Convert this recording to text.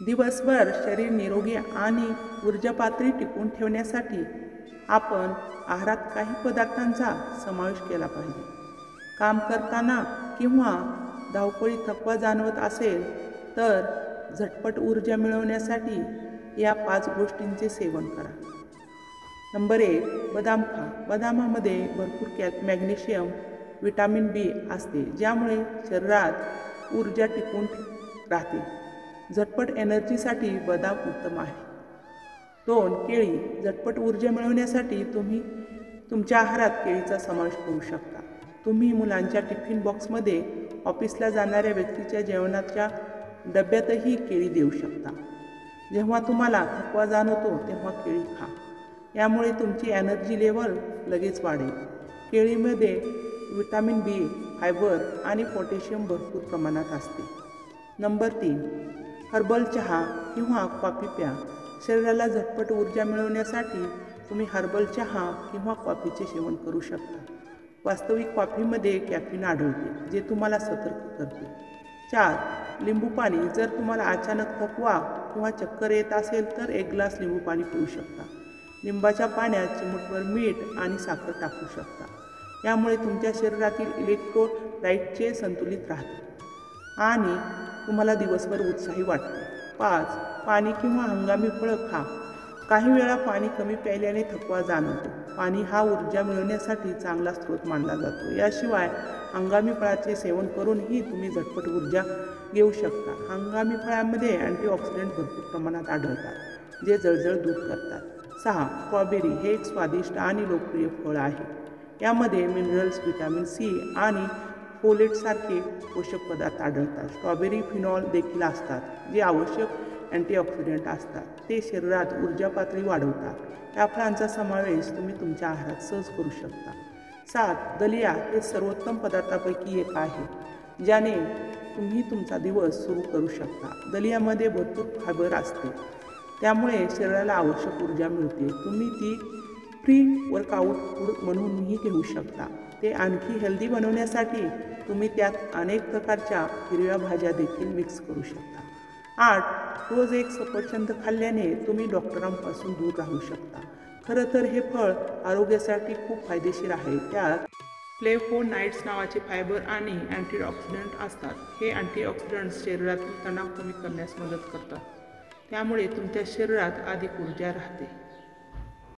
दिवसभर शरीर निरोगी आणि ऊर्जा पातळी टिकवून ठेवण्यासाठी आपण आहारात काही पदार्थांचा समावेश केला पाहिजे. काम करताना किंवा धावपळीत थकवा जाणवत असेल तर झटपट ऊर्जा मिळवण्यासाठी या 5 गोष्टींचे सेवन करा. नंबर 1, बदाम खा. बदामामध्ये भरपूर मॅग्नेशियम, विटॅमिन बी असते, ज्यामुळे शरीरात ऊर्जा टिकून राहते. झटपट एनर्जीसाठी बदाम उत्तम आहे. 2, केळी. झटपट ऊर्जा मिळवण्यासाठी तुम्ही तुमच्या आहारात केळीचा समावेश करू शकता. तुम्ही मुलांच्या टिफिन बॉक्समध्ये, ऑफिसला जाणाऱ्या व्यक्तीच्या जेवणाच्या डब्यातही केळी देऊ शकता. जेव्हा तुम्हाला थकवा जाणवतो तेव्हा केळी खा. यामुळे तुमची एनर्जी लेवल लगेच वाढेल. केळीमध्ये विटॅमिन बी, फायबर आणि पोटॅशियम भरपूर प्रमाणात असते. नंबर 3, हर्बल चहा किंवा कॉफी प्या. शरीराला झटपट ऊर्जा मिळवण्यासाठी तुम्ही हर्बल चहा किंवा कॉफीचे सेवन करू शकता. वास्तविक कॉफीमध्ये कॅफीन आढळते, जे तुम्हाला सतर्क करते. 4, लिंबू पाणी. जर तुम्हाला अचानक थकवा किंवा चक्कर येत असेल तर 1 ग्लास लिंबू पाणी पिऊ शकता. लिंबाच्या पाण्यात चिमूटभर मीठ आणि साखर टाकू शकता. यामुळे तुमच्या शरीरातील इलेक्ट्रोलाइटचे संतुलित राहते आणि तुम्हाला दिवसभर उत्साही वाटते. 5, पाणी किंवा हंगामी फळं खा. काही वेळा पाणी कमी प्यायल्याने थकवा जाणवतो. पाणी हा ऊर्जा मिळवण्यासाठी चांगला स्रोत मानला जातो. याशिवाय हंगामी फळाचे सेवन करूनही तुम्ही झटपट ऊर्जा घेऊ शकता. हंगामी फळांमध्ये अँटीऑक्सिडंट भरपूर प्रमाणात आढळतात, जे जळजळ दूर करतात. 6, स्ट्रॉबेरी. हे एक स्वादिष्ट आणि लोकप्रिय फळ आहे. यामध्ये मिनरल्स, व्हिटॅमिन सी आणि फोलेटसारखे पोषक पदार्थ आढळतात. स्ट्रॉबेरी फिनॉल देखील असतात, जे आवश्यक अँटीऑक्सिडंट असतात. ते शरीरात ऊर्जा पातळी वाढवतात. या फळांचा समावेश तुम्ही तुमच्या आहारात सहज करू शकता. 7, दलिया. हे सर्वोत्तम पदार्थापैकी एक आहे, ज्याने तुम्ही तुमचा दिवस सुरू करू शकता. दलियामध्ये भरपूर फायबर असते, त्यामुळे शरीराला आवश्यक ऊर्जा मिळते. तुम्ही ती प्री वर्कआउट फूड म्हणूनही घेऊ शकता. ते आणखी हेल्दी बनवण्यासाठी तुम्ही त्यात अनेक प्रकारच्या हिरव्या भाज्या देखील मिक्स करू शकता. 8, रोज एक सफरचंद खाल्ल्याने तुम्ही डॉक्टरांपासून दूर राहू शकता. खरं तर हे फळ आरोग्यासाठी खूप फायदेशीर आहे. त्यात फ्लेव्होनोइड्स नावाचे फायबर आणि अँटीऑक्सिडंट असतात. हे अँटीऑक्सिडंट्स शरीरातील तणाव कमी करण्यास मदत करतात, त्यामुळे तुमच्या शरीरात अधिक ऊर्जा राहते.